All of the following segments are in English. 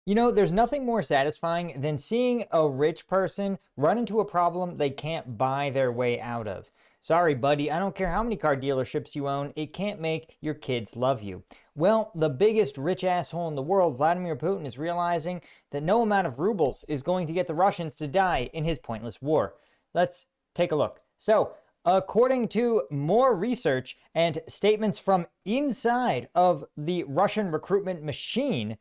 You know, there's nothing more satisfying than seeing a rich person run into a problem they can't buy their way out of. Sorry, buddy, I don't care how many car dealerships you own, it can't make your kids love you. Well, the biggest rich asshole in the world, Vladimir Putin, is realizing that no amount of rubles is going to get the Russians to die in his pointless war. Let's take a look. So, according to more research and statements from inside of the Russian recruitment machine,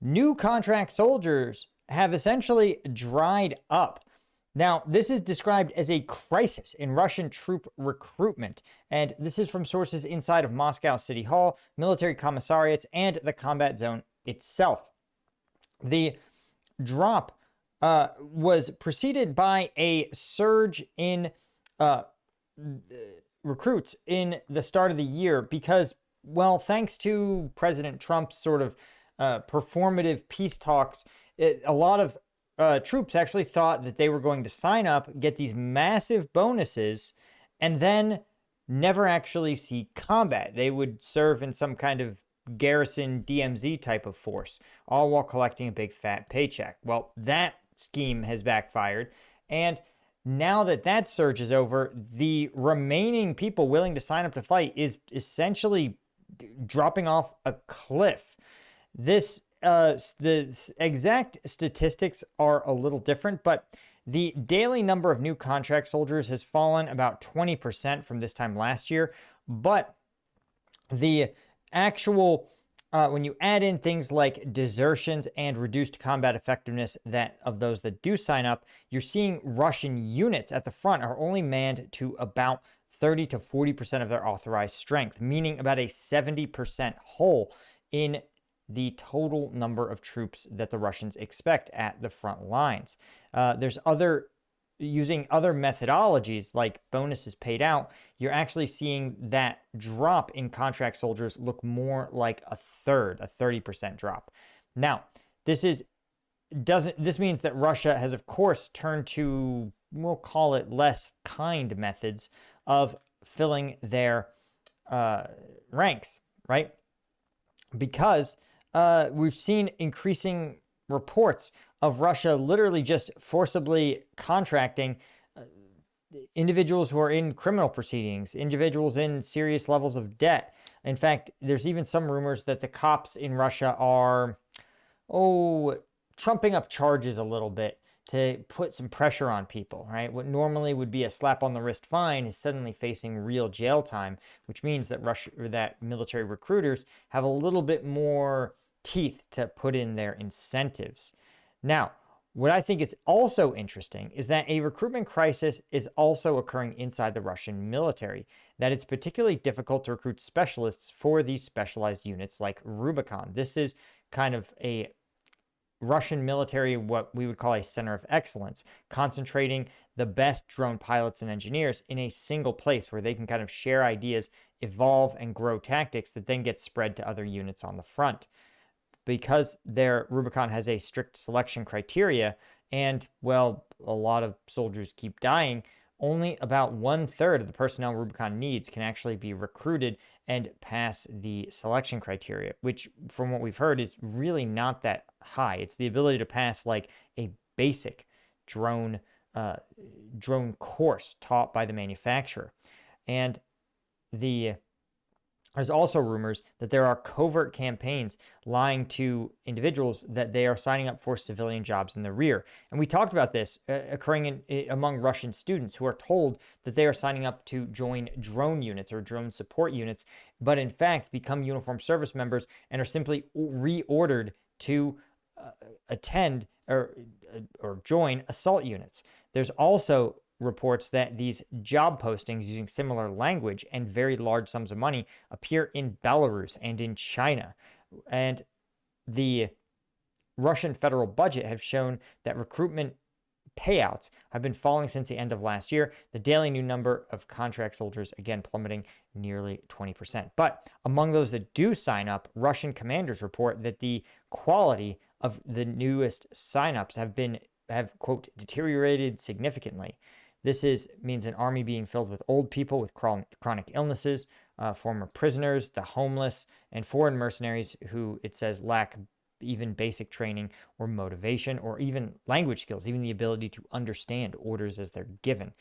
new contract soldiers have essentially dried up. Now, this is described as a crisis in Russian troop recruitment, and this is from sources inside of Moscow City Hall, military commissariats, and the combat zone itself. The drop was preceded by a surge in recruits in the start of the year because, well, thanks to President Trump's sort of performative peace talks, a lot of troops actually thought that they were going to sign up, get these massive bonuses, and then never actually see combat. They would serve in some kind of garrison DMZ type of force, all while collecting a big fat paycheck. Well, that scheme has backfired, and now that that surge is over, the remaining people willing to sign up to fight is essentially dropping off a cliff. The exact statistics are a little different, but the daily number of new contract soldiers has fallen about 20% from this time last year. But the actual, when you add in things like desertions and reduced combat effectiveness of those that do sign up, you're seeing Russian units at the front are only manned to about 30 to 40% of their authorized strength, meaning about a 70% hole in the total number of troops that the Russians expect at the front lines. Using other methodologies like bonuses paid out, you're actually seeing that drop in contract soldiers look more like a 30% drop. Now, this means that Russia has, of course, turned to, we'll call it, less kind methods of filling their ranks, right? Because we've seen increasing reports of Russia literally just forcibly contracting individuals who are in criminal proceedings, individuals in serious levels of debt. In fact, there's even some rumors that the cops in Russia are, trumping up charges a little bit to put some pressure on people, right? What normally would be a slap on the wrist fine is suddenly facing real jail time, which means that military recruiters have a little bit more teeth to put in their incentives. Now, what I think is also interesting is that a recruitment crisis is also occurring inside the Russian military, that it's particularly difficult to recruit specialists for these specialized units like Rubicon. This is kind of a Russian military, what we would call a center of excellence, concentrating the best drone pilots and engineers in a single place where they can kind of share ideas, evolve, and grow tactics that then get spread to other units on the front. Because their Rubicon has a strict selection criteria and, well, a lot of soldiers keep dying, only about 1/3 of the personnel Rubicon needs can actually be recruited and pass the selection criteria, which from what we've heard is really not that high. It's the ability to pass like a basic drone course taught by the manufacturer. And there's also rumors that there are covert campaigns lying to individuals that they are signing up for civilian jobs in the rear. And we talked about this occurring among Russian students who are told that they are signing up to join drone units or drone support units, but in fact become uniformed service members and are simply reordered to attend or join assault units. There's also reports that these job postings using similar language and very large sums of money appear in Belarus and in China. And the Russian federal budget have shown that recruitment payouts have been falling since the end of last year. The daily new number of contract soldiers, again, plummeting nearly 20%. But among those that do sign up, Russian commanders report that the quality of the newest signups have, quote, deteriorated significantly. This means an army being filled with old people with chronic illnesses, former prisoners, the homeless, and foreign mercenaries who, it says, lack even basic training or motivation or even language skills, even the ability to understand orders as they're given.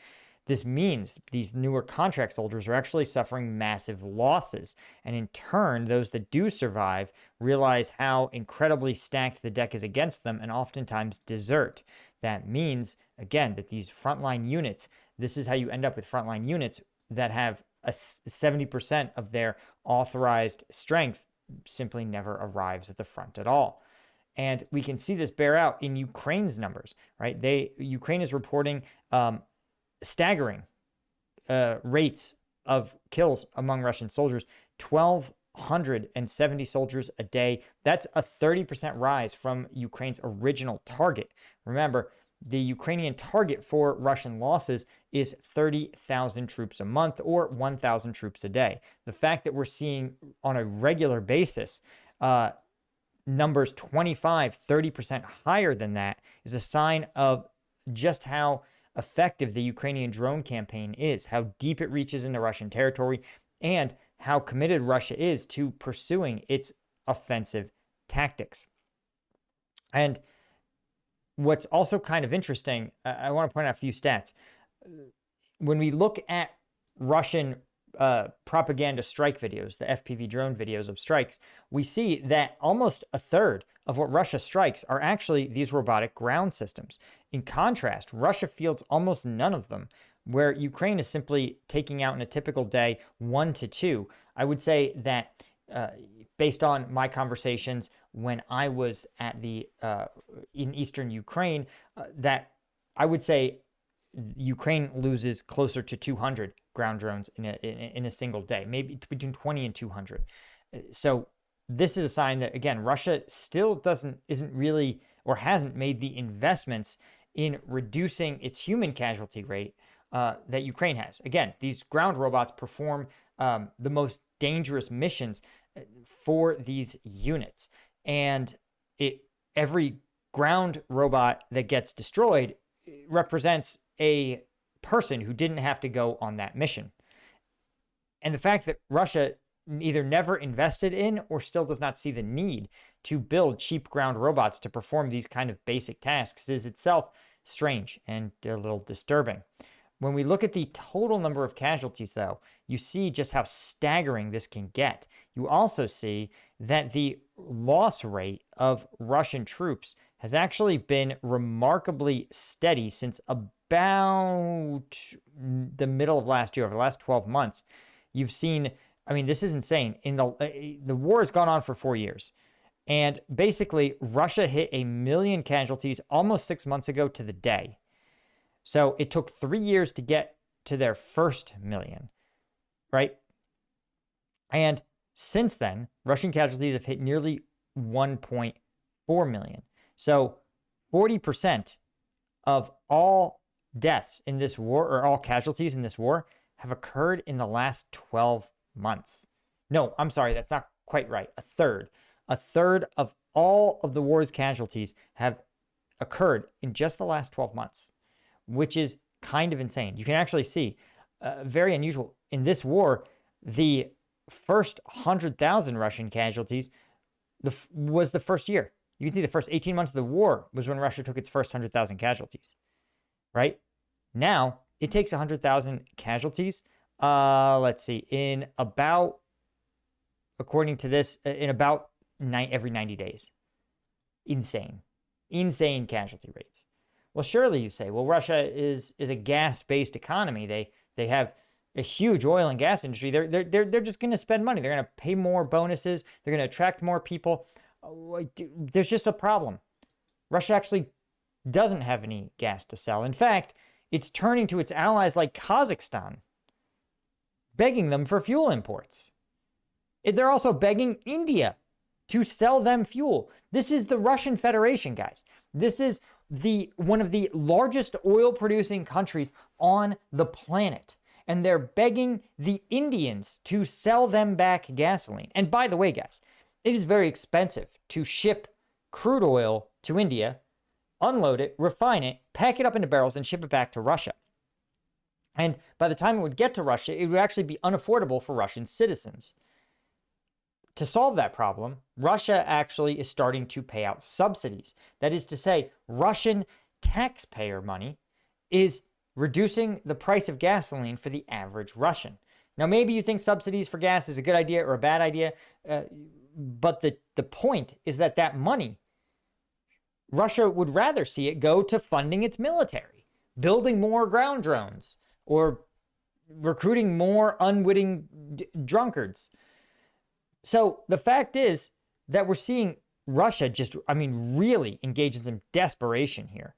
This means these newer contract soldiers are actually suffering massive losses. And in turn, those that do survive realize how incredibly stacked the deck is against them and oftentimes desert. That means, again, that these frontline units, this is how you end up with frontline units that have a 70% of their authorized strength simply never arrives at the front at all. And we can see this bear out in Ukraine's numbers, right? Ukraine is reporting staggering rates of kills among Russian soldiers, 1,270 soldiers a day. That's a 30% rise from Ukraine's original target. Remember, the Ukrainian target for Russian losses is 30,000 troops a month or 1,000 troops a day. The fact that we're seeing on a regular basis numbers 25, 30% higher than that is a sign of just how effective the Ukrainian drone campaign is, how deep it reaches into Russian territory, and how committed Russia is to pursuing its offensive tactics. And what's also kind of interesting, I want to point out a few stats. When we look at Russian propaganda strike videos, the FPV drone videos of strikes, we see that almost a third of what Russia strikes are actually these robotic ground systems. In contrast, Russia fields almost none of them, where Ukraine is simply taking out in a typical day 1 to 2. I would say that based on my conversations when I was at in eastern Ukraine, that I would say Ukraine loses closer to 200 ground drones in a single day, maybe between 20 and 200. So this is a sign that, again, Russia still isn't really or hasn't made the investments in reducing its human casualty rate that Ukraine has. Again, these ground robots perform the most dangerous missions for these units. And every ground robot that gets destroyed represents a person who didn't have to go on that mission. And the fact that Russia either never invested in or still does not see the need to build cheap ground robots to perform these kind of basic tasks is itself strange and a little disturbing. When we look at the total number of casualties, though, you see just how staggering this can get. You also see that the loss rate of Russian troops has actually been remarkably steady since about the middle of last year. Over the last 12 months, you've seen, I mean, this is insane. The war has gone on for 4 years. And basically, Russia hit 1 million casualties almost 6 months ago to the day. So it took 3 years to get to their first million, right? And since then, Russian casualties have hit nearly 1.4 million. So 40% of all deaths in this war, or all casualties in this war, have occurred in the last 12 months. No, I'm sorry, that's not quite right. A third of all of the war's casualties have occurred in just the last 12 months, which is kind of insane. You can actually see, very unusual. In this war, the first 100,000 Russian casualties was the first year. You can see the first 18 months of the war was when Russia took its first 100,000 casualties, right? Now, it takes 100,000 casualties, let's see, in about, according to this, in about every 90 days. Insane casualty rates. Well, surely you say, well, Russia is a gas-based economy. They have a huge oil and gas industry. They're just going to spend money. They're going to pay more bonuses. They're going to attract more people. There's just a problem. Russia actually doesn't have any gas to sell. In fact, it's turning to its allies like Kazakhstan, begging them for fuel imports. They're also begging India to sell them fuel. This is the Russian Federation, guys. This is one of the largest oil producing countries on the planet. And they're begging the Indians to sell them back gasoline. And by the way, guys, it is very expensive to ship crude oil to India, unload it, refine it, pack it up into barrels, and ship it back to Russia. And by the time it would get to Russia, it would actually be unaffordable for Russian citizens. to solve that problem, Russia actually is starting to pay out subsidies. That is to say, Russian taxpayer money is reducing the price of gasoline for the average Russian. Now, maybe you think subsidies for gas is a good idea or a bad idea, but the point is that that money, Russia would rather see it go to funding its military, building more ground drones, or recruiting more unwitting drunkards. So the fact is that we're seeing Russia really engage in some desperation here.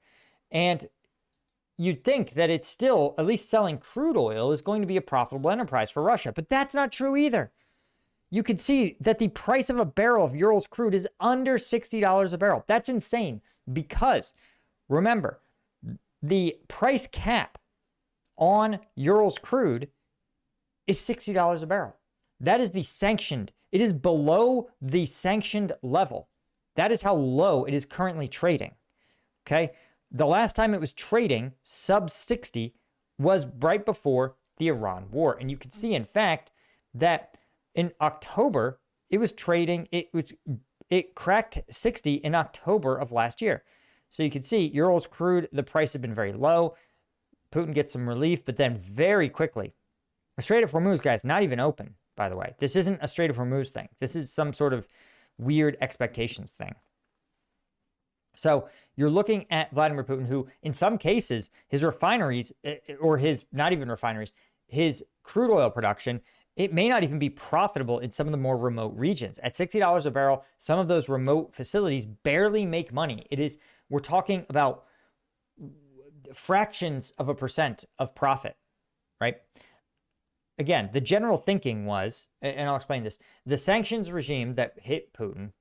And you'd think that it's still, at least selling crude oil is going to be a profitable enterprise for Russia, but that's not true either. You can see that the price of a barrel of Urals crude is under $60 a barrel. That's insane because, remember, the price cap on Urals crude is $60 a barrel. That is the sanctioned. It is below the sanctioned level. That is how low it is currently trading. Okay? The last time it was trading sub 60 was right before the Iran war. And you can see, in fact, that in October, it was trading, it cracked 60 in October of last year. So you can see Urals crude, the price has been very low. Putin gets some relief, but then very quickly, the Strait of Hormuz, guys, not even open, by the way. This isn't a Strait of Hormuz thing. This is some sort of weird expectations thing. So you're looking at Vladimir Putin, who in some cases, his refineries, or his, not even refineries, his crude oil production, it may not even be profitable in some of the more remote regions. At $60 a barrel, some of those remote facilities barely make money. We're talking about fractions of a percent of profit, right? Again, the general thinking was, and I'll explain this, the sanctions regime that hit Putin,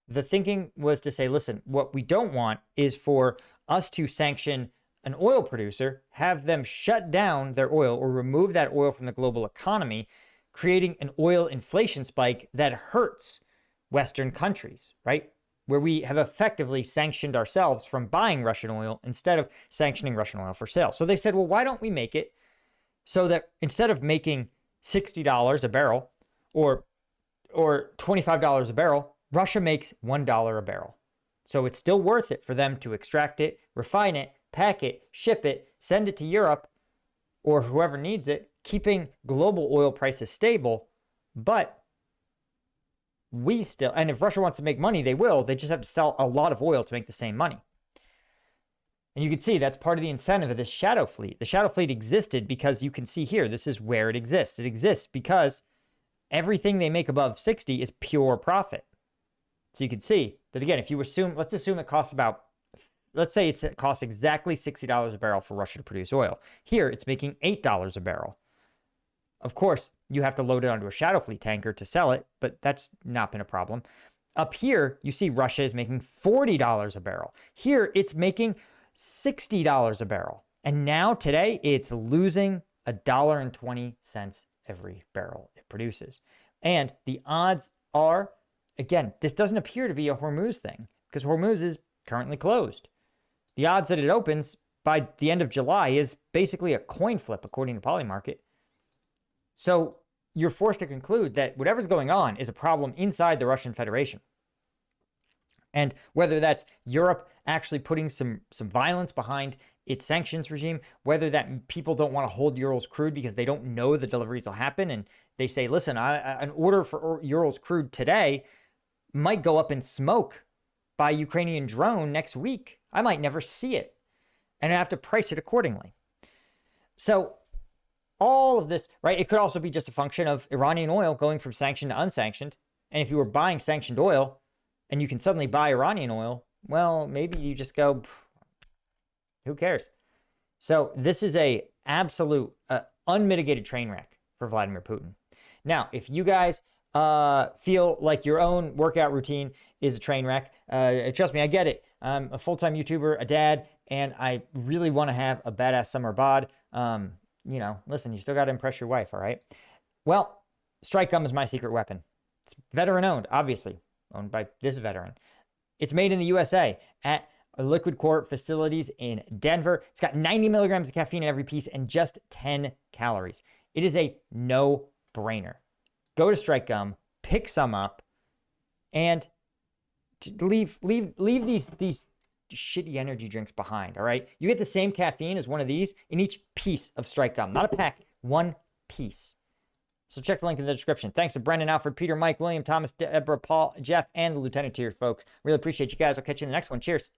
the thinking was to say, listen, what we don't want is for us to sanction an oil producer, have them shut down their oil or remove that oil from the global economy, creating an oil inflation spike that hurts Western countries, right? Where we have effectively sanctioned ourselves from buying Russian oil instead of sanctioning Russian oil for sale. So they said, well, why don't we make it so that instead of making $60 a barrel or $25 a barrel, Russia makes $1 a barrel. So it's still worth it for them to extract it, refine it, pack it, ship it, send it to Europe or whoever needs it, keeping global oil prices stable. But we still, and if Russia wants to make money, they will. They just have to sell a lot of oil to make the same money. And you can see that's part of the incentive of this shadow fleet. The shadow fleet existed because you can see here, this is where it exists. It exists because everything they make above 60 is pure profit. So you can see that again, if you assume, let's assume it costs about, let's say it costs exactly $60 a barrel for Russia to produce oil. Here, it's making $8 a barrel. Of course, you have to load it onto a shadow fleet tanker to sell it, but that's not been a problem. Up here, you see Russia is making $40 a barrel. Here, it's making $60 a barrel. And now, today, it's losing $1.20 every barrel it produces. And the odds are, again, this doesn't appear to be a Hormuz thing because Hormuz is currently closed. The odds that it opens by the end of July is basically a coin flip, according to Polymarket. So you're forced to conclude that whatever's going on is a problem inside the Russian Federation. And whether that's Europe actually putting some violence behind its sanctions regime, whether that people don't want to hold Urals crude because they don't know the deliveries will happen, and they say, listen, an order for Urals crude today might go up in smoke by Ukrainian drone next week. I might never see it, and I have to price it accordingly. So all of this, right? It could also be just a function of Iranian oil going from sanctioned to unsanctioned. And if you were buying sanctioned oil and you can suddenly buy Iranian oil, well, maybe you just go, who cares? So this is a absolute unmitigated train wreck for Vladimir Putin. Now, if you guys feel like your own workout routine is a train wreck, trust me, I get it. I'm a full-time YouTuber, a dad, and I really want to have a badass summer bod. You know, listen, you still got to impress your wife, all right? Well, strike gum is my secret weapon. It's veteran owned, obviously, owned by this veteran. It's made in the USA at Liquid Core facilities in Denver. It's got 90 milligrams of caffeine in every piece and just 10 calories. It is a no-brainer. Go to Strike Gum, pick some up. and leave these shitty energy drinks behind. All right, you get the same caffeine as one of these in each piece of Strike Gum, not a pack, one piece. So check the link in the description. Thanks to Brendan, Alfred, Peter, Mike, William, Thomas, Deborah, Paul, Jeff, and the Lieutenant tier folks. Really appreciate you guys. I'll catch you in the next one. Cheers.